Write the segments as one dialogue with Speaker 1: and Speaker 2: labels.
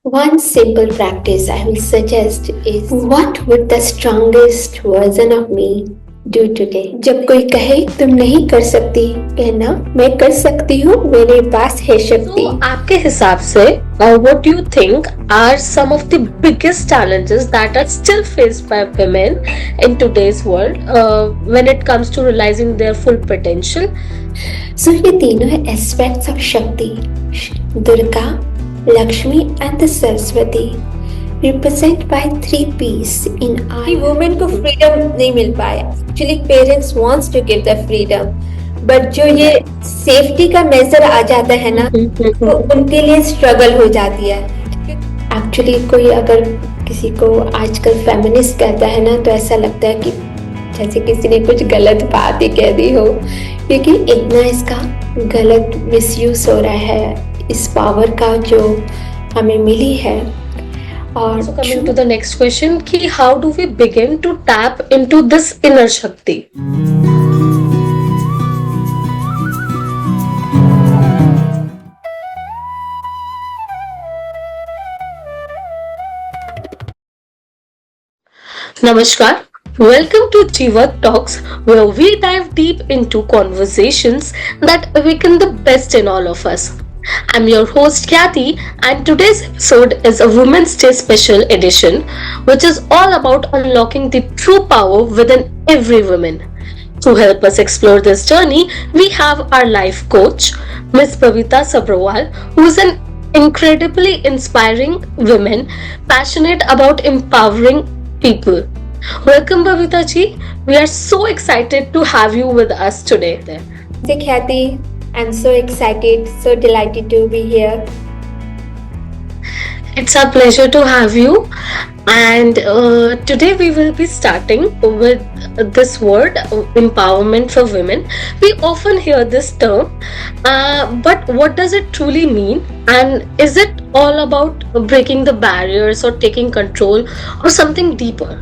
Speaker 1: One simple practice I will suggest is what would the strongest version of me do today? जब कोई कहे तुम नहीं कर सकती, कहना मैं कर सकती हूँ, मेरे पास है शक्ति।
Speaker 2: तो आपके हिसाब से what do you think are some of the biggest challenges that are still faced by women in today's world when it comes to realizing their full potential?
Speaker 1: So ये तीनों है aspects of शक्ति, Durga, Lakshmi and the Saraswati, represented by 3 P's in our.
Speaker 3: Women को freedom नहीं मिल पाया। Actually parents wants to give the freedom, but जो ये सेफ्टी का मेजर आ जाता है ना, तो उनके लिए स्ट्रगल हो जाती है।
Speaker 1: एक्चुअली कोई अगर किसी को आजकल फेमिनिस्ट कहता है ना, तो ऐसा लगता है कि जैसे किसी ने कुछ गलत बात ही कह दी हो, क्योंकि इतना इसका गलत मिसयूज हो रहा है इस पावर का जो हमें मिली है। और
Speaker 2: So coming to the next question कि how do we begin to tap into this inner शक्ति? Namaskar. Welcome to Jivat Talks, where we dive deep into conversations that awaken the best in all of us. I'm your host Khyati, and today's episode is a Women's Day special edition, which is all about unlocking the true power within every woman. To help us explore this journey, we have our life coach, Ms. Bhavita Sabrawal, who is an incredibly inspiring woman passionate about empowering people. Welcome, Bhavita ji. We are so excited to have you with us today.
Speaker 3: Hey Khyati, I'm so excited, so delighted to be here.
Speaker 2: It's a pleasure to have you. And today we will be starting with this word, empowerment for women. We often hear this term, but what does it truly mean? And is it all about breaking the barriers or taking control or something deeper?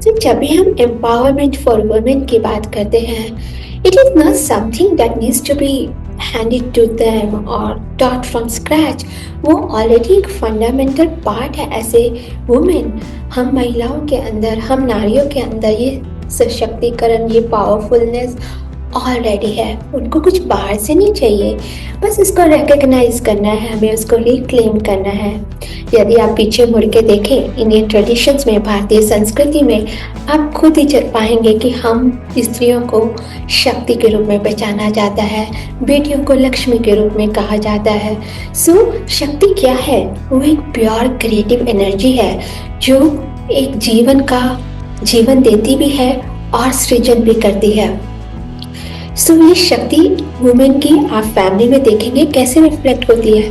Speaker 1: तो जब भी हम empowerment for women की बात करते हैं, it is not something that needs to be handed to them और taught from scratch. वो ऑलरेडी एक फंडामेंटल पार्ट है एज ए वुमेन। हम महिलाओं के अंदर, हम नारियों के अंदर ये सशक्तिकरण, ये पावरफुलनेस ऑलरेडी है। उनको कुछ बाहर से नहीं चाहिए, बस इसको रिकग्नाइज करना है, हमें उसको रिक्लेम करना है। यदि आप पीछे मुड़ के देखें इंडियन ट्रेडिशंस में, भारतीय संस्कृति में, आप खुद ही पाएंगे कि हम स्त्रियों को शक्ति के रूप में पहचाना जाता है, बेटियों को लक्ष्मी के रूप में कहा जाता है। सो शक्ति क्या है? वो एक प्योर क्रिएटिव एनर्जी है जो एक जीवन देती भी है और सृजन भी करती है। सो ये शक्ति वुमेन की आप फैमिली में देखेंगे कैसे रिफ्लेक्ट होती है,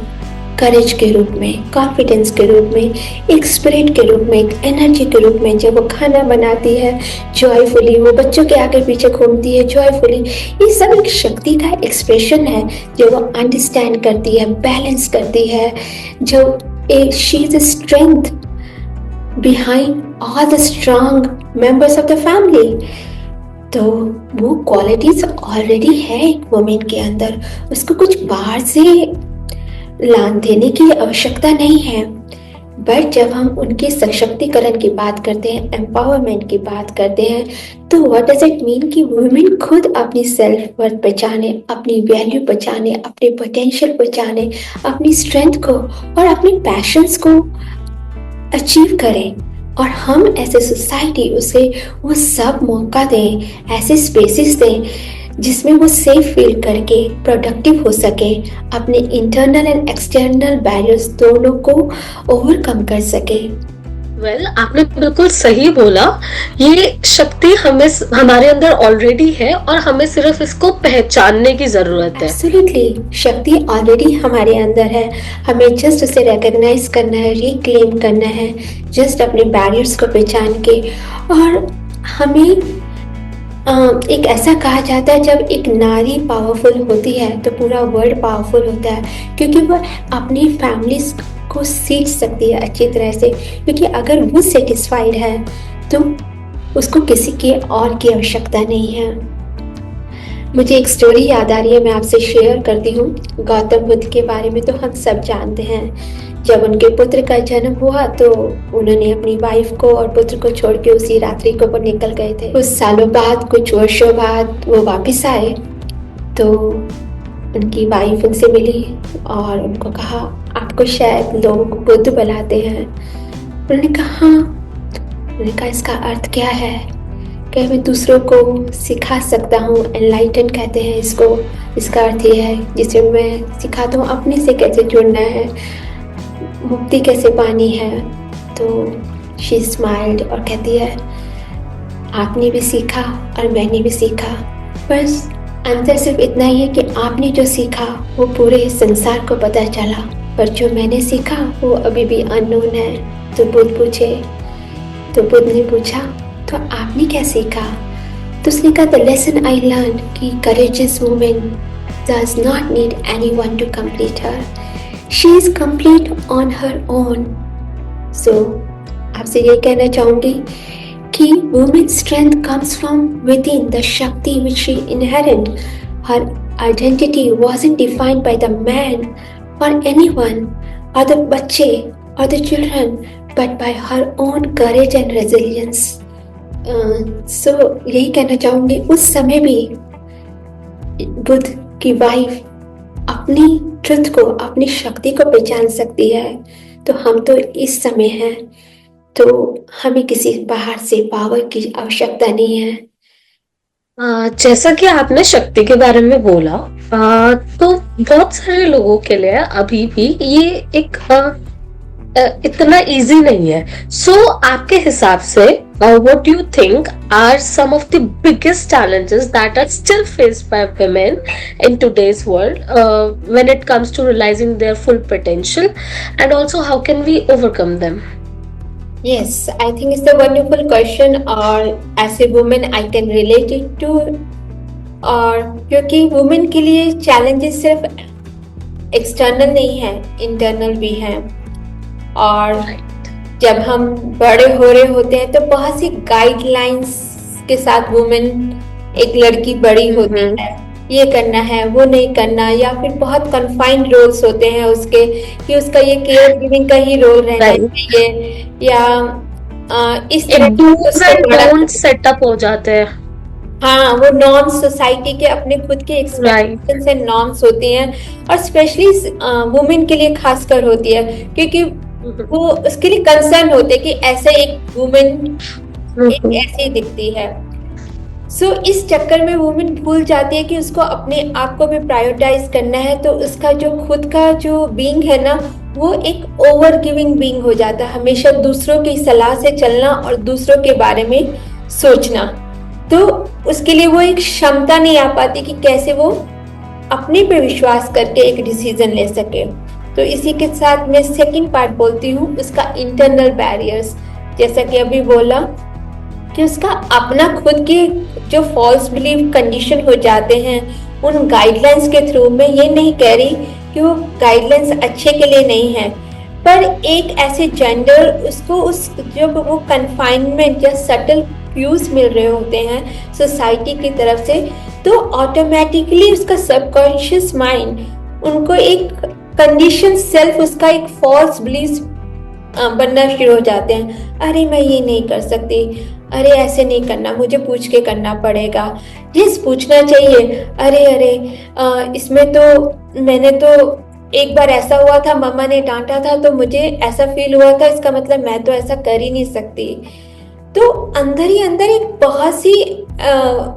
Speaker 1: करेज के रूप में, कॉन्फिडेंस के रूप में, एक स्पिरिट के रूप में, एक एनर्जी के रूप में। जब वो खाना बनाती है जॉयफुली, वो बच्चों के आगे पीछे घूमती है जॉयफुली, ये सब एक शक्ति का एक्सप्रेशन है जो वो अंडरस्टैंड करती है, बैलेंस करती है, जो एक she is strength behind all the strong members of the family. तो वो क्वालिटीज ऑलरेडी है एक वुमेन के अंदर, उसको कुछ बाहर से लान देने की आवश्यकता नहीं है। बट जब हम उनके सशक्तिकरण की बात करते हैं, एम्पावरमेंट की बात करते हैं, तो व्हाट डज इट मीन कि वुमेन खुद अपनी सेल्फ वर्थ पहचाने, अपनी वैल्यू पहचाने, अपने पोटेंशियल पहचाने, अपनी स्ट्रेंथ को और अपने पैशंस को अचीव करें। और हम एज ए सोसाइटी उसे वो सब मौका दें, ऐसे स्पेसेस दें जिसमें वो सेफ फील करके प्रोडक्टिव हो सके, अपने इंटरनल एंड एक्सटर्नल बैरियर्स दोनों को ओवरकम कर सके।
Speaker 2: आपने बिल्कुल सही बोला। ये शक्ति हमारे अंदर ऑलरेडी है और हमें सिर्फ इसको पहचानने की जरूरत है।
Speaker 1: एब्सोल्युटली, शक्ति ऑलरेडी हमारे अंदर है, हमें जस्ट उसे रिकॉग्नाइज करना है, रिक्लेम करना है, जस्ट अपने बैरियर्स को पहचान के। और हमें एक ऐसा कहा जाता है जब एक नारी पावरफुल होती है तो पूरा वर्ल्ड पावरफुल होता है, क्योंकि वह अपनी फैमिलीज को सीख सकती है अच्छी तरह से। क्योंकि अगर वो सेटिस्फाइड है तो उसको किसी के और की आवश्यकता नहीं है। मुझे एक स्टोरी याद आ रही है, मैं आपसे शेयर करती हूँ। गौतम बुद्ध के बारे में तो हम सब जानते हैं जब उनके पुत्र का जन्म हुआ तो उन्होंने अपनी वाइफ को और पुत्र को छोड़ के उसी रात्रि को वो निकल गए थे। कुछ सालों बाद, कुछ वर्षों बाद वो वापस आए तो उनकी वाइफ उनसे मिली और उनको कहा, आपको शायद लोग बुद्ध बुलाते हैं। उन्होंने कहा हाँ। उन्होंने कहा इसका अर्थ क्या है? कि मैं दूसरों को सिखा सकता हूँ, एनलाइटन कहते हैं इसको। इसका अर्थ ये है जिसे मैं सिखाता हूँ अपने से कैसे जुड़ना है, मुक्ति कैसे पानी है। तो शी स्माइल्ड और कहती है, आपने भी सीखा और मैंने भी सीखा, बस अंतर सिर्फ इतना ही है कि आपने जो सीखा वो पूरे संसार को पता चला, पर जो मैंने सीखा वो अभी भी अननोन है। तो बुद्ध पूछे, तो बुद्ध ने पूछा तो आपने क्या सीखा? तो उसने कहा, द लेसन आई लर्न कि courageous woman does not need anyone to complete her, she is complete on her own. So आपसे ये कहना चाहूंगी कि women's strength comes from within, the Shakti which she inherent. Her identity wasn't defined by the man or anyone or the बच्चे or the children, but by her own courage and resilience. So यही कहना चाहूंगी, उस समय भी बुद्ध की wife अपनी truth को, अपनी शक्ति को पहचान सकती है। तो हम तो इस समय हैं, तो हमें किसी बाहर से पावर की आवश्यकता नहीं है।
Speaker 2: जैसा कि आपने शक्ति के बारे में बोला, तो बहुत सारे लोगों के लिए अभी भी ये एक इतना इजी नहीं है। सो आपके हिसाब से what do you think are some of the biggest challenges that are still faced by women in today's world when it comes to realizing their full potential, and also how can we overcome them?
Speaker 3: Yes, I think it's a wonderful question और as a woman I can relate it to। और क्योंकि women के लिए challenges सिर्फ external नहीं है, internal भी हैं। और जब हम बड़े हो रहे होते हैं तो बहुत सी गाइडलाइंस के साथ वुमेन, एक लड़की बड़ी होती है, ये करना है, वो नहीं करना, या फिर बहुत कन्फाइंड रोल्स होते हैं उसके कि उसका ये केयर गिविंग का ही रोल रहना चाहिए, या इस तरह
Speaker 2: सेटअप हो जाते हैं।
Speaker 3: हाँ, वो नॉर्म्स सोसाइटी के अपने खुद के एक्सपेक्टेशंस एंड नॉर्म्स होती हैं, और स्पेशली वुमेन के लिए खासकर होती है, क्योंकि वो उसके लिए कंसर्न होते हैं कि ऐसे एक वुमेन ऐसी दिखती है। सो इस चक्कर में वुमेन भूल जाती है कि उसको अपने आप को भी प्रायोरिटाइज करना है। तो उसका जो खुद का जो बीइंग है ना, वो एक ओवर गिविंग बीइंग हो जाता है, हमेशा दूसरों की सलाह से चलना और दूसरों के बारे में सोचना। तो उसके लिए वो एक क्षमता नहीं आ पाती कि कैसे वो अपने पे विश्वास करके एक डिसीजन ले सके। तो इसी के साथ मैं सेकंड पार्ट बोलती हूँ, उसका इंटरनल बैरियर्स। जैसा कि अभी बोला कि उसका अपना खुद के जो फॉल्स बिलीफ कंडीशन हो जाते हैं उन गाइडलाइंस के थ्रू। मैं ये नहीं कह रही कि वो गाइडलाइंस अच्छे के लिए नहीं है, पर एक ऐसे जेंडर उसको उस जब वो कन्फाइनमेंट या सटल क्यूज मिल रहे होते हैं सोसाइटी की तरफ से, तो ऑटोमेटिकली उसका सबकॉन्शियस माइंड उनको एक कंडीशन सेल्फ, उसका एक फॉल्स बिलीफ बनना शुरू हो जाते हैं। अरे मैं ये नहीं कर सकती, अरे ऐसे नहीं करना, मुझे पूछ के करना पड़ेगा, यस पूछना चाहिए, अरे इसमें तो मैंने तो एक बार ऐसा हुआ था, मम्मा ने डांटा था तो मुझे ऐसा फील हुआ था, इसका मतलब मैं तो ऐसा कर ही नहीं सकती। तो अंदर ही अंदर एक बहुत सी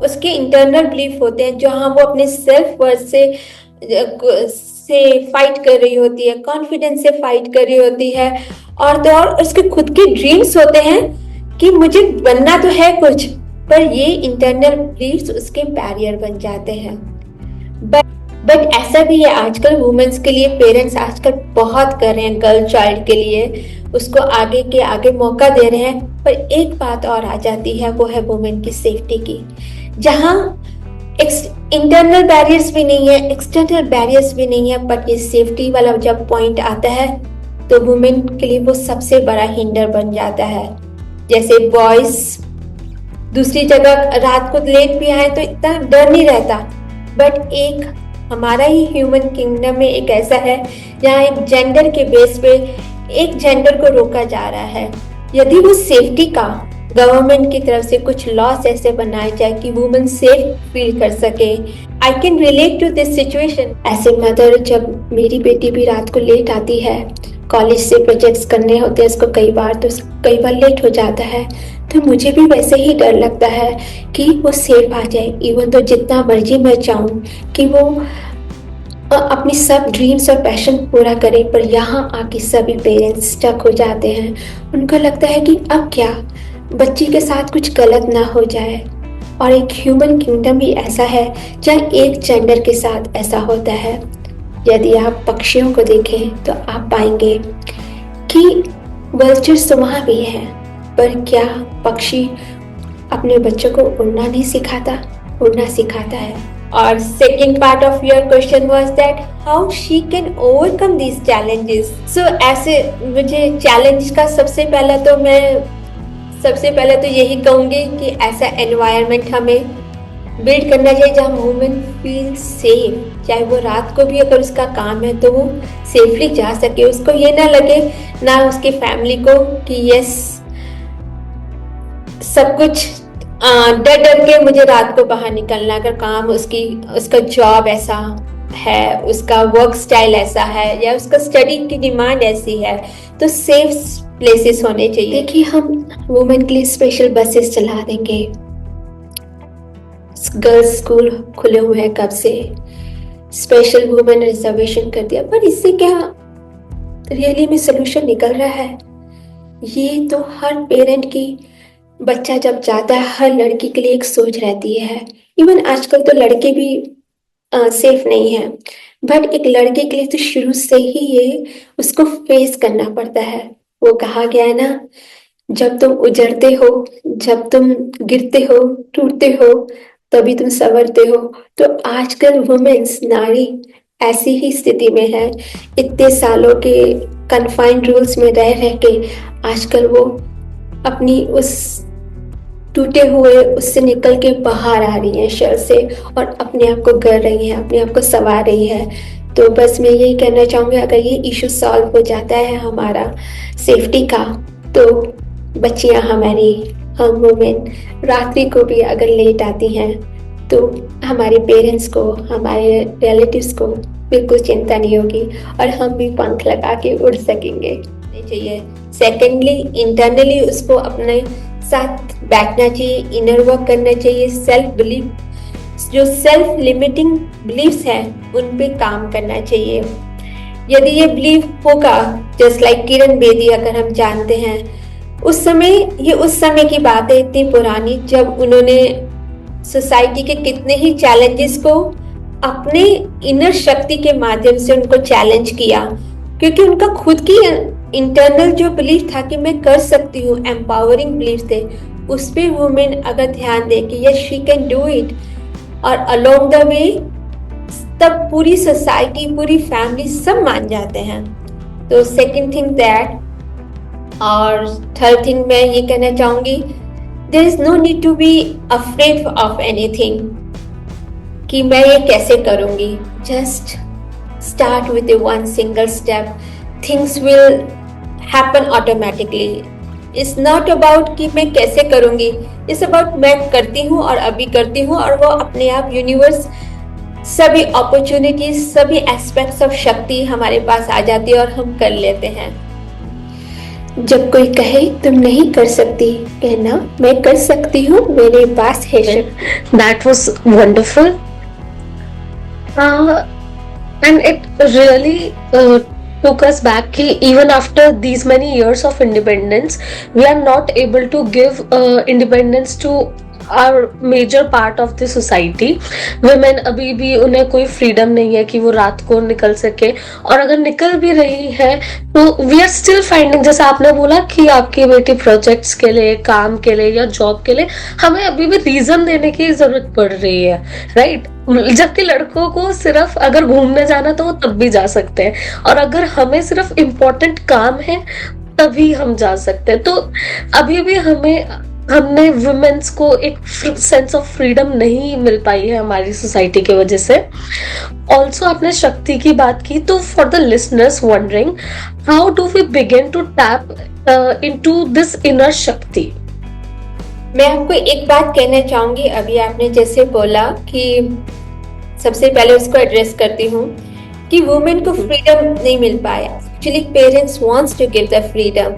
Speaker 3: उसके इंटरनल बिलीफ होते हैं जहाँ वो अपने सेल्फ वर्थ से फाइट कर रही होती है, कॉन्फिडेंस से फाइट कर रही होती है, और तो और उसके खुद के ड्रीम्स होते हैं कि मुझे बनना तो है कुछ, पर ये इंटरनल बिलीफ्स उसके बैरियर बन जाते हैं। बट ऐसा भी है आजकल वुमेन्स के लिए, पेरेंट्स आजकल बहुत कर रहे हैं गर्ल चाइल्ड के लिए, उसको आगे के आगे मौका दे रहे हैं। पर एक बात और आ जाती है, वो है वुमेन की सेफ्टी की, जहाँ इंटरनल बैरियर्स भी नहीं है, एक्सटर्नल बैरियर्स भी नहीं है, बट ये सेफ्टी वाला जब पॉइंट आता है तो वुमेन के लिए वो सबसे बड़ा हिंडर बन जाता है। जैसे बॉयज दूसरी जगह रात को लेट भी आए तो इतना डर नहीं रहता, बट एक हमारा ही ह्यूमन किंगडम में एक ऐसा है जहाँ एक जेंडर के बेस पे एक जेंडर को रोका जा रहा है। यदि वो सेफ्टी का गवर्नमेंट की तरफ से कुछ लॉस ऐसे बनाए जाए कि वुमेन सेफ फील कर सके। I can relate to this situation.
Speaker 1: ऐसे मदर, जब मेरी बेटी भी रात को लेट आती है, कॉलेज से प्रोजेक्ट्स करने होते हैं उसको, कई बार लेट हो जाता है, तो मुझे भी वैसे ही डर लगता है कि वो सेफ आ जाए। इवन तो जितना मर्जी मैं चाहूँ कि वो अपनी सब ड्रीम्स और पैशन पूरा करे, पर यहाँ आके सभी पेरेंट्स स्टक हो जाते हैं। उनको लगता है कि अब क्या, बच्ची के साथ कुछ गलत ना हो जाए। और एक ह्यूमन किंगडम ही ऐसा है जहाँ एक जेंडर के साथ ऐसा होता है। यदि आप पक्षियों को देखें तो आप पाएंगे कि वल्चर्स तो वहाँ भी हैं, पर क्या पक्षी अपने बच्चों को उड़ना नहीं सिखाता? उड़ना सिखाता है।
Speaker 3: और second part of your question was that how she can overcome these challenges. So ऐसे मुझे चैलेंज का सबसे पहले तो यही कहूँगी कि ऐसा एनवायरनमेंट हमें बिल्ड करना चाहिए जहाँ वुमेन फील सेफ। चाहे वो रात को भी अगर उसका काम है तो वो सेफली जा सके, उसको ये ना लगे, ना उसकी फैमिली को, कि यस सब कुछ डर डर के मुझे रात को बाहर निकलना। अगर काम उसका जॉब ऐसा है, उसका वर्क स्टाइल ऐसा है, या उसका स्टडी की डिमांड ऐसी है, तो सेफ प्लेसेस होने चाहिए।
Speaker 1: देखिए, हम वुमेन के लिए स्पेशल बसेस चला देंगे, गर्ल्स स्कूल खुले हुए हैं कब से, स्पेशल वुमेन रिजर्वेशन कर दिया, पर इससे क्या रियली में सोल्यूशन निकल रहा है? ये तो हर पेरेंट की, बच्चा जब जाता है, हर लड़की के लिए एक सोच रहती है। इवन आजकल तो लड़के भी सेफ नहीं है, बट एक लड़के के लिए तो शुरू से ही ये उसको फेस करना पड़ता है। वो कहा गया है ना, जब तुम उजड़ते हो, जब तुम गिरते हो, टूटते हो, तभी तुम संवरते हो। तो आजकल वुमेन्स, नारी ऐसी ही स्थिति में है। इतने सालों के कन्फाइंड रूल्स में रह के आजकल वो अपनी उस टूटे हुए उससे निकल के बाहर आ रही है शर से, और अपने आप को कर रही है, अपने आप को संवार रही है। तो बस मैं यही कहना चाहूँगी, अगर ये इशू सॉल्व हो जाता है हमारा सेफ्टी का, तो बच्चियाँ हमारी, हम वुमेन रात्रि को भी अगर लेट आती हैं तो हमारे पेरेंट्स को, हमारे रिलेटिव्स को बिल्कुल चिंता नहीं होगी, और हम भी पंख लगा के उड़ सकेंगे।
Speaker 3: चाहिए। सेकेंडली, इंटरनली उसको अपने साथ बैठना चाहिए, इनर वर्क करना चाहिए, सेल्फ बिलीफ, जो सेल्फ लिमिटिंग बिलीफ्स हैं उन पे काम करना चाहिए। यदि ये बिलीफ होगा, जस्ट लाइक किरण बेदी अगर हम जानते हैं, उस समय की बात है, इतनी पुरानी, जब उन्होंने सोसाइटी के कितने ही चैलेंजेस को अपने इनर शक्ति के माध्यम से उनको चैलेंज किया, क्योंकि उनका खुद की इंटरनल जो बिलीफ था कि मैं कर सकती हूँ, एम्पावरिंग बिलीफ थे, उस पे वुमेन अगर ध्यान दे कि yes she can do it, और अलोंग द वे तब पूरी सोसाइटी, पूरी फैमिली सब मान जाते हैं। तो सेकंड थिंग दैट, और थर्ड थिंग मैं ये कहना चाहूंगी, there is no need to be afraid of anything कि मैं ये कैसे करूंगी। Just start with one single step, things will happen automatically. It's not about कि मैं कैसे करूंगी, इट्स अबाउट मैं करती हूँ और अभी करती हूँ, और वो अपने आप यूनिवर्स सभी अपॉर्चुनिटीज, सभी एस्पेक्ट्स ऑफ शक्ति हमारे पास आ जाती है और हम कर लेते हैं।
Speaker 1: जब कोई कहे तुम नहीं कर सकती, कहना मैं कर सकती हूँ, मेरे पास है शक्ति।
Speaker 2: That was wonderful. And it really took us back कि even after these many years of independence, we are not able to give independence to our major part of the society. Women अभी भी उन्हें कोई freedom नहीं है कि वो रात को निकल सके, और अगर निकल भी रही है तो we are still finding, जैसा आपने बोला कि आपकी बेटी प्रोजेक्ट्स के लिए, काम के लिए या जॉब के लिए, हमें अभी भी रीजन देने की जरूरत पड़ रही है, राइट? जबकि लड़कों को सिर्फ अगर घूमने जाना तो वो तब भी जा सकते हैं, और अगर हमें सिर्फ इम्पोर्टेंट काम है तभी हम जा सकते हैं। तो अभी भी हमें हमने वुमेन्स को एक सेंस ऑफ फ्रीडम नहीं मिल पाई है हमारी सोसाइटी की वजह से। ऑल्सो आपने शक्ति की बात की, तो for the listeners wondering, how do we begin to tap into this inner shakti?
Speaker 3: मैं आपको एक बात कहना चाहूंगी, अभी आपने जैसे बोला कि सबसे पहले उसको एड्रेस करती हूँ कि वुमेन को फ्रीडम नहीं मिल पाया। Actually parents wants to give the freedom,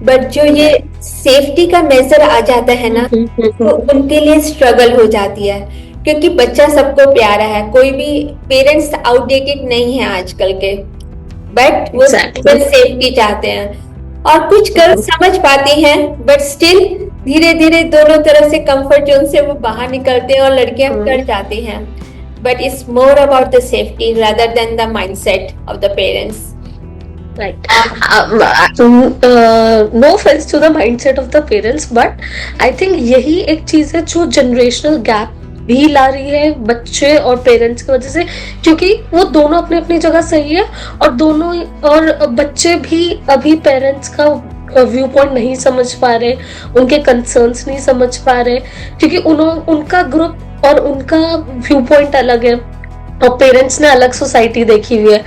Speaker 3: but जो ये सेफ्टी का मेजर आ जाता है ना, तो उनके लिए स्ट्रगल हो जाती है, क्योंकि बच्चा सबको प्यारा है, कोई भी पेरेंट्स आउटडेटेड नहीं है आजकल के, बट वो सेफ्टी चाहते हैं। और कुछ गर्ल्स समझ पाती हैं, बट स्टिल धीरे धीरे दोनों तरफ से कंफर्ट जोन से वो बाहर निकलते हैं और लड़कियां कर जाती हैं। But it's more about the safety rather than the mindset of the parents.
Speaker 2: Right. No offense to the mindset of the parents, but I think यही एक चीज है जो जनरेशनल गैप भी ला रही है बच्चे और पेरेंट्स की वजह से, क्योंकि वो दोनों अपनी अपनी जगह सही है, और दोनों और बच्चे भी अभी पेरेंट्स का व्यू पॉइंट नहीं समझ पा रहे, उनके कंसर्न्स नहीं समझ पा रहे, क्योंकि उनका ग्रुप और उनका व्यू पॉइंट अलग है और पेरेंट्स ने अलग सोसाइटी देखी हुई है।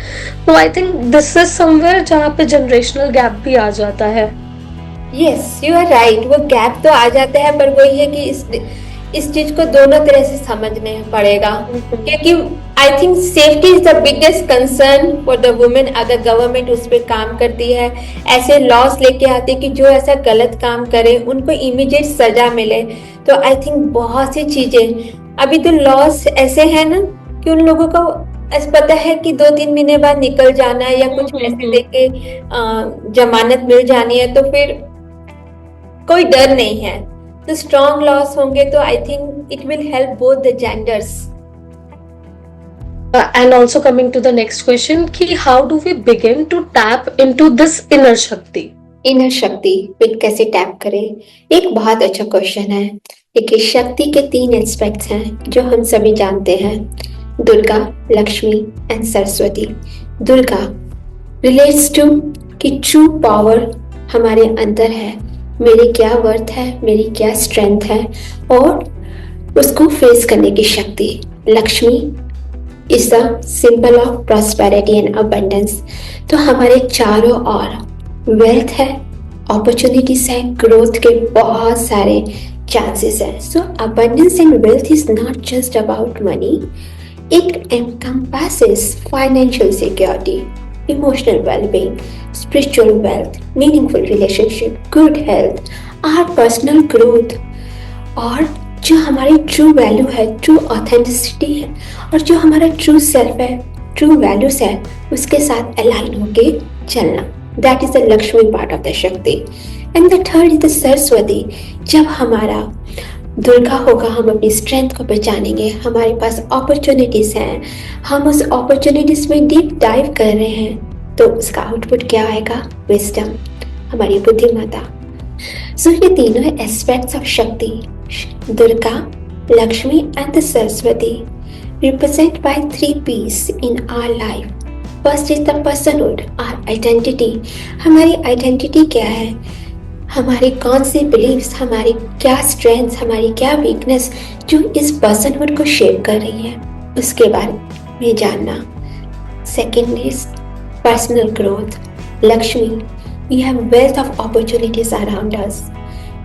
Speaker 2: तो I think this is somewhere जहाँ पे जनरेशनल गैप भी आ जाता है।
Speaker 3: यस, यू आर राइट, वो गैप तो आ जाता है, पर वही है कि इस चीज को दोनों तरह से समझने पड़ेगा, क्योंकि I think safety is the biggest concern for the women. अगर गवर्नमेंट उस पर काम करती है, ऐसे लॉस लेके आती है कि जो ऐसा गलत काम करे उनको इमीडिएट सजा मिले, तो आई थिंक बहुत सी चीजें, अभी तो लॉस ऐसे है ना कि उन लोगों को पता है कि 2-3 महीने बाद निकल जाना है या कुछ पैसे देके जमानत मिल जानी है, तो फिर कोई डर नहीं है। तो स्ट्रॉन्ग लॉस होंगे तो I think it will help both the genders.
Speaker 2: And also coming to the next question, कि how do we begin to tap into this inner शक्ति?
Speaker 1: इनर शक्ति पे कैसे टैप करें, एक बहुत अच्छा क्वेश्चन है। देखिए, शक्ति के 3 एस्पेक्ट्स हैं जो हम सभी जानते हैं, Durga, Lakshmi and Saraswati. Durga relates to कि ट्रू पावर हमारे अंदर है, मेरी क्या वर्थ है, मेरी क्या स्ट्रेंथ है, और उसको फेस करने की शक्ति। Lakshmi is the symbol of prosperity and abundance. तो हमारे चारों ओर वेल्थ है, अपॉर्चुनिटीज है, ग्रोथ के बहुत सारे चांसेस है। So abundance and wealth is not just about money, it encompasses financial security, emotional well-being, spiritual wealth, meaningful relationship, good health, our personal growth, और जो हमारी ट्रू वैल्यू है, ट्रू ऑथेंटिसिटी है, और जो हमारा ट्रू सेल्फ है, ट्रू वैल्यूज है, उसके साथ अलाइन होके चलना, that is the Lakshmi part of the shakti. And the third is the Saraswati. जब हमारा दुर्गा होगा, हम अपनी स्ट्रेंथ को पहचानेंगे, हमारे पास अपॉर्चुनिटीज हैं, हम उस अपॉर्चुनिटीज में डीप डाइव कर रहे हैं, तो उसका आउटपुट क्या आएगा? विजडम, हमारी बुद्धिमत्ता। सो ये तीनों एस्पेक्ट्स ऑफ शक्ति, Durga, Lakshmi and the Saraswati, represented by 3 P's in our life. First is the personhood, our identity. हमारी आइडेंटिटी क्या है, हमारे कौन से बिलीव्स, हमारी क्या स्ट्रेंथ्स, हमारी क्या वीकनेस जो इस पर्सनहुड को शेप कर रही है, उसके बारे में जानना। Second is personal growth, Lakshmi, we have wealth of opportunities around us.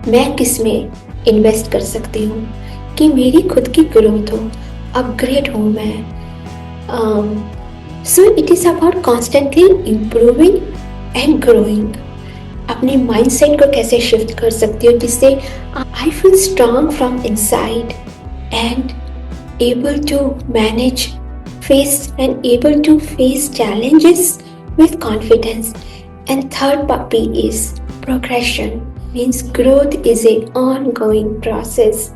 Speaker 1: मैं किस में इन्वेस्ट कर सकती हूँ कि मेरी खुद की ग्रोथ हो, अपग्रेड हूँ मैं। So it is about constantly improving and growing. अपने माइंडसेट को कैसे शिफ्ट कर सकती हूँ जिससे I feel strong from inside and able to manage face and able to face challenges with confidence. And third P is progression, means growth is a ongoing process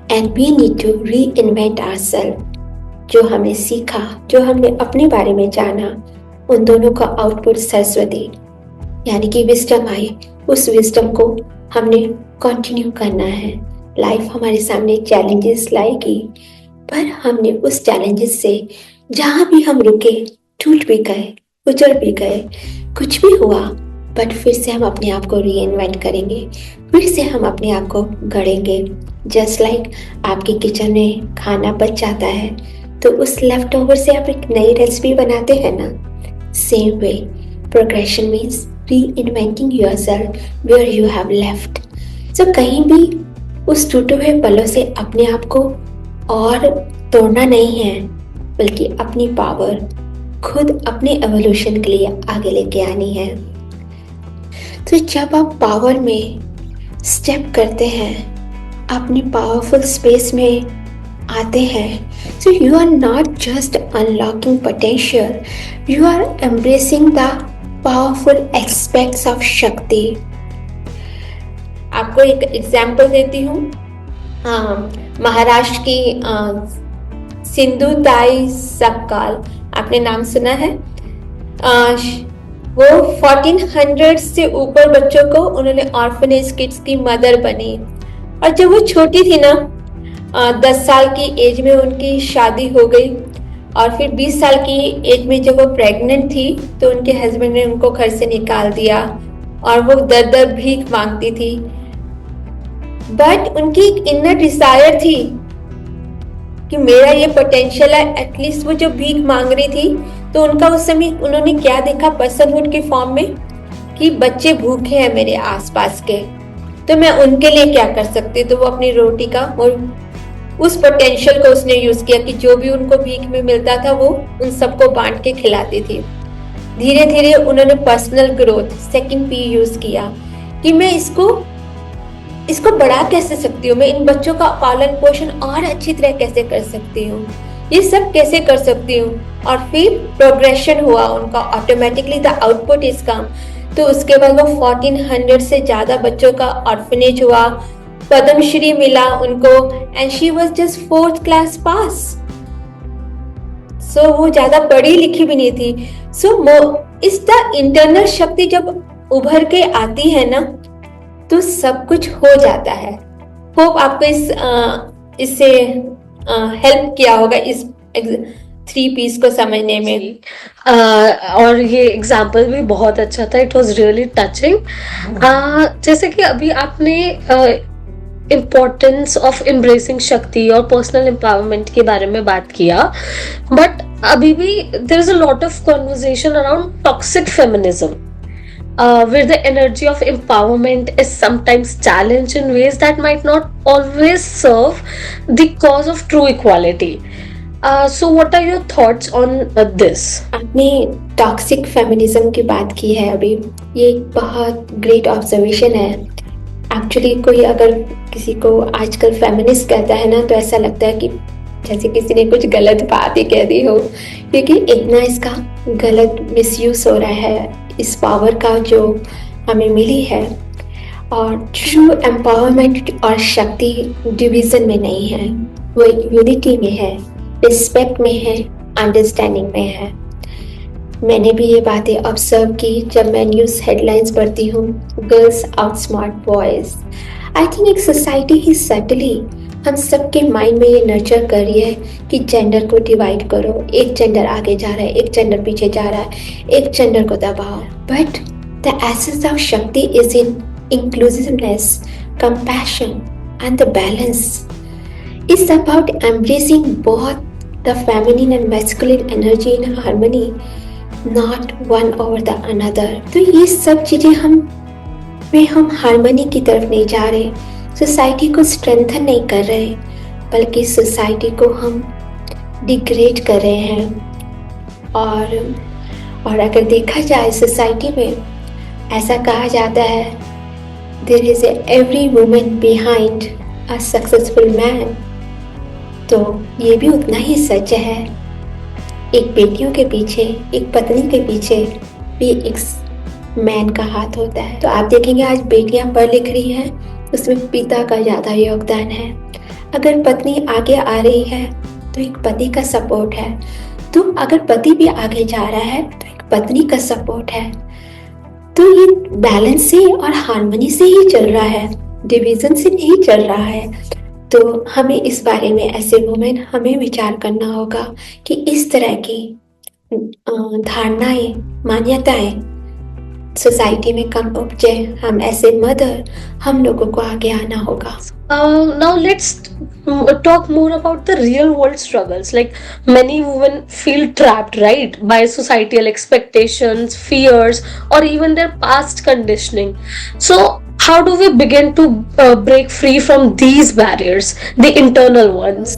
Speaker 1: and we need to reinvent ourselves. जो हमने सीखा, जो हमने अपने बारे में जाना, उन दोनों का आउटपुट सरस्वती यानी कि विजडम आई, उस विजडम को हमने कंटिन्यू करना है। लाइफ हमारे सामने चैलेंजेस लाएगी, पर हमने उस चैलेंजेस से जहाँ भी हम रुके, टूट भी गए, उजड़ भी गए, कुछ भी हुआ, बट फिर से हम अपने आप को री इन्वेंट करेंगे, फिर से हम अपने आप को गढ़ेंगे। जस्ट लाइक आपके किचन में खाना बच जाता है तो उस लेफ्ट ओवर से आप एक नई रेसिपी बनाते हैं ना, same way progression means reinventing yourself where you have left. So कहीं भी उस टूटे हुए पलों से अपने आप को और तोड़ना नहीं है, बल्कि अपनी पावर खुद अपने एवोल्यूशन के लिए आगे लेके आनी है। तो जब आप पावर में स्टेप करते हैं, अपनी पावरफुल स्पेस में आते हैं, so you are not just unlocking potential, you are embracing the powerful aspects of शक्ति।
Speaker 3: आपको एक एग्जाम्पल देती हूँ। महाराष्ट्र की सिंधुताई सपकाल, आपने नाम सुना है? वो 1400 से ऊपर बच्चों को उन्होंने ऑर्फनेज किड्स की मदर बनी। और जब वो छोटी थी ना, 10 साल की एज में उनकी शादी हो गई, और फिर 20 साल की एज में जब वो प्रेग्नेंट थी तो उनके हस्बैंड ने उनको घर से निकाल दिया और वो दर दर भीख मांगती थी। बट उनकी एक इनर डिजायर थी कि मेरा ये पोटेंशियल है। एटलीस्ट वो जो भीख मांग रही थी तो उनका उस समय उन्होंने क्या देखा पर्सनहुड के फॉर्म में, कि बच्चे भूखे हैं मेरे आसपास के, तो मैं उनके लिए क्या कर सकती। तो वो अपनी रोटी का और उस पोटेंशियल को उसने यूज किया कि जो भी उनको भीख में मिलता था वो उन सबको बांट के खिलाती थी। धीरे धीरे उन्होंने personal growth, second P use किया कि मैं इसको बढ़ा कैसे सकती हूँ, मैं इन बच्चों का पालन पोषण और अच्छी तरह कैसे कर सकती हूँ, ये सब कैसे कर सकती हूँ। और फिर प्रोग्रेशन हुआ उनका, automatically the output is come. तो उसके बाद वो 1400 से ज्यादा बच्चों का ऑर्फनेज हुआ, पद्मश्री मिला उनको, and she was just 4th class पास। सो वो ज्यादा पढ़ी लिखी भी नहीं थी। सो इस द इंटरनल शक्ति जब उभर के आती है ना, तो सब कुछ हो जाता है। होप आपको इससे हेल्प किया होगा इस 3 पीस को समझने में।
Speaker 2: और ये एग्जाम्पल भी बहुत अच्छा था, इट वॉज रियली टचिंग। जैसे कि अभी आपने इम्पोर्टेंस ऑफ एम्ब्रेसिंग शक्ति और पर्सनल एम्पावरमेंट के बारे में बात किया, बट अभी भी there is a lot of conversation around toxic feminism, where the energy of empowerment is sometimes challenged in ways that might not always serve the cause of true equality. So what are your thoughts on this?
Speaker 1: आपने toxic feminism की बात की है अभी, ये एक बहुत great observation है। एक्चुअली कोई अगर किसी को आजकल फेमिनिस्ट कहता है ना, तो ऐसा लगता है कि जैसे किसी ने कुछ गलत बात ही कह दी हो, क्योंकि इतना इसका गलत मिसयूज हो रहा है इस पावर का जो हमें मिली है। और ट्रू एम्पावरमेंट और शक्ति डिवीजन में नहीं है, वो एक यूनिटी में है, रिस्पेक्ट में है, अंडरस्टैंडिंग में है। मैंने भी ये बातें ऑब्जर्व की जब मैं न्यूज़ हेडलाइंस पढ़ती हूँ, girls outsmart boys. I think एक सोसाइटी ही सटली हम सबके माइंड में ये नर्चर कर रही है कि जेंडर को डिवाइड करो, एक जेंडर आगे जा रहा है, एक जेंडर पीछे जा रहा है, एक जेंडर को दबाओ। बट द एसेंस ऑफ शक्ति is in inclusiveness, compassion and the balance. It's about embracing both the feminine and masculine energy in harmony, not one over the another. तो ये सब चीजें हम हार्मनी की तरफ नहीं जा रहे, सोसाइटी को स्ट्रेंथन नहीं कर रहे, बल्कि सोसाइटी को हम डिग्रेड कर रहे हैं। और अगर देखा जाए सोसाइटी में ऐसा कहा जाता है, there is every woman behind a successful man, तो ये भी उतना ही सच है। एक बेटियों के पीछे, एक पत्नी के पीछे भी एक मैन का हाथ होता है। तो आप देखेंगे आज बेटियां पढ़ लिख रही हैं, उसमें पिता का ज़्यादा योगदान है। अगर पत्नी आगे आ रही है तो एक पति का सपोर्ट है, तो अगर पति भी आगे जा रहा है तो एक पत्नी का सपोर्ट है। तो ये बैलेंस से और हार्मनी से ही चल रहा है, डिवीजन से नहीं चल रहा है। तो हमें इस बारे में ऐसे वुमेन हमें विचार करना होगा कि इस तरह की धारणाएं, मान्यताएं सोसाइटी में कम उपजे, हम ऐसे मदर, हम लोगों को आगे आना होगा।
Speaker 2: Now let's talk more about the real world struggles. Like many women feel trapped, right, by societal expectations, fears, or even their past conditioning. So, how do we begin to break free from these barriers, the internal ones?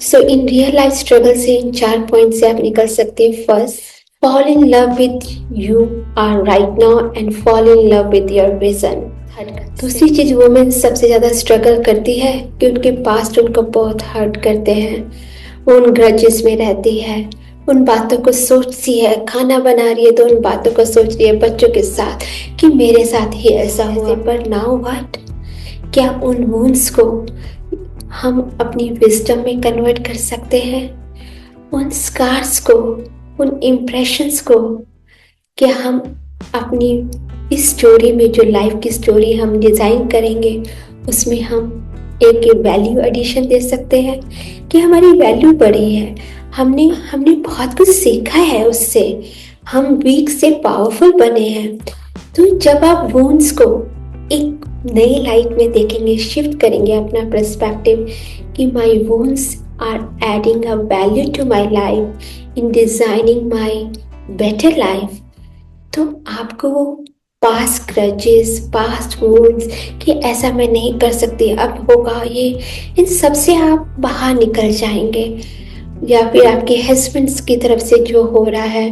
Speaker 1: So in real life struggle से इन 4 point से आप निकल सकते हैं। First, fall in love with you are right now and fall in love with your vision. दूसरी चीज women सबसे ज्यादा स्ट्रगल करती है कि उनके पास्ट उनको बहुत हर्ट करते हैं, वो उन ग्रजेस में रहती है, उन बातों को सोचती है, खाना बना रही है तो उन बातों को सोच रही है बच्चों के साथ कि मेरे साथ ही ऐसा हुआ। पर नाउ व्हाट, क्या उन वुंड्स को हम अपनी विजडम में कन्वर्ट कर सकते हैं? उन स्कार्स को, उन इम्प्रेशंस को क्या हम अपनी इस स्टोरी में, जो लाइफ की स्टोरी हम डिजाइन करेंगे, उसमें हम एक वैल्यू एडिशन दे सकते हैं कि हमारी वैल्यू बढ़ी है, हमने बहुत कुछ सीखा है उससे, हम वीक से पावरफुल बने हैं। तो जब आप वुंड्स को एक नई लाइट में देखेंगे, शिफ्ट करेंगे अपना पर्सपेक्टिव कि my wounds are adding a value to my life in designing my better life, तो आपको वो पास्ट ग्रजेस, पास्ट वुंड्स कि ऐसा मैं नहीं कर सकती, अब होगा ये, इन सब से आप बाहर निकल जाएंगे। या फिर आपके हस्बैंड्स की तरफ से जो हो रहा है,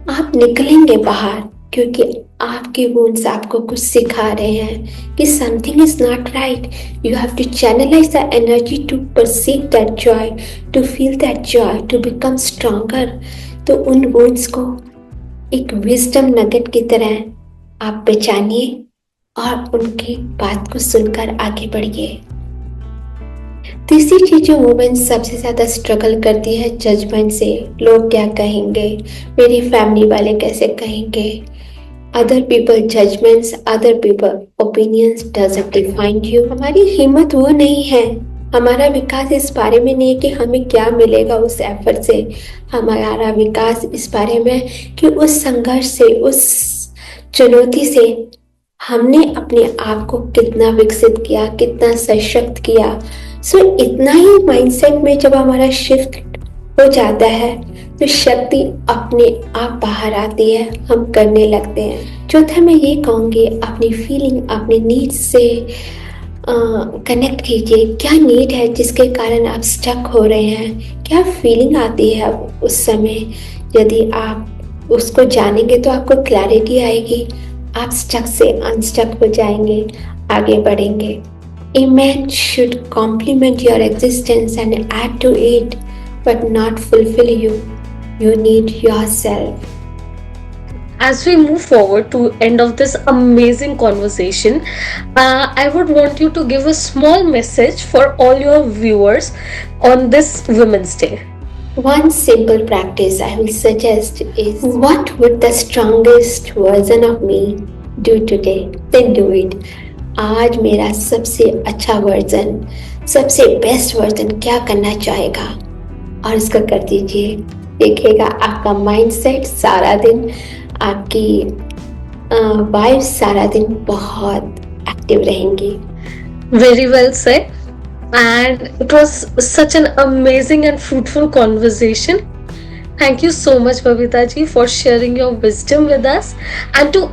Speaker 1: आप निकलेंगे बाहर, क्योंकि आपके वुंड्स आपको कुछ सिखा रहे हैं कि something is not right. You have to channelize the energy to perceive that joy, to feel that joy, to become stronger. तो उन वुंड्स को एक विजडम नगेट की तरह आप पहचानिए और उनकी बात को सुनकर आगे बढ़िए। तीसरी चीज जो वुमेन सबसे ज्यादा स्ट्रगल करती है, जजमेंट से। लोग क्या कहेंगे, मेरी फैमिली वाले कैसे कहेंगे, other people judgments, other people opinions doesn't define you. हमारी हिम्मत वो नहीं है, हमारा विकास इस बारे में नहीं है कि हमें क्या मिलेगा उस एफर्ट से। हमारा विकास इस बारे में कि उस संघर्ष से, उस चुनौती से हमने अपने आप को कितना विकसित किया, कितना सशक्त किया। सो इतना ही माइंडसेट में जब हमारा शिफ्ट हो जाता है तो शक्ति अपने आप बाहर आती है, हम करने लगते हैं। चौथा मैं ये कहूँगी, अपनी फीलिंग, अपने नीड से कनेक्ट कीजिए। क्या नीड है जिसके कारण आप स्टक हो रहे हैं, क्या फीलिंग आती है उस समय। यदि आप उसको जानेंगे तो आपको क्लैरिटी आएगी, आप स्टक से अनस्टक हो जाएंगे, आगे बढ़ेंगे। A man should complement your existence and add to it, but not fulfill you. You need yourself.
Speaker 2: As we move forward to end of this amazing conversation, I would want you to give a small message for all your viewers on this Women's Day.
Speaker 1: One simple practice I will suggest is, what would the strongest version of me do today? Then do it. आज मेरा सबसे अच्छा version, सबसे best version क्या करना चाहेगा और इसको कर दीजिए। देखिएगा आपका माइंडसेट सारा दिन, आपकी वाइब सारा दिन बहुत एक्टिव रहेंगी।
Speaker 2: Very well said. And it was such an amazing and fruitful conversation. Thank you so much, Babita ji, for sharing your wisdom with us. And to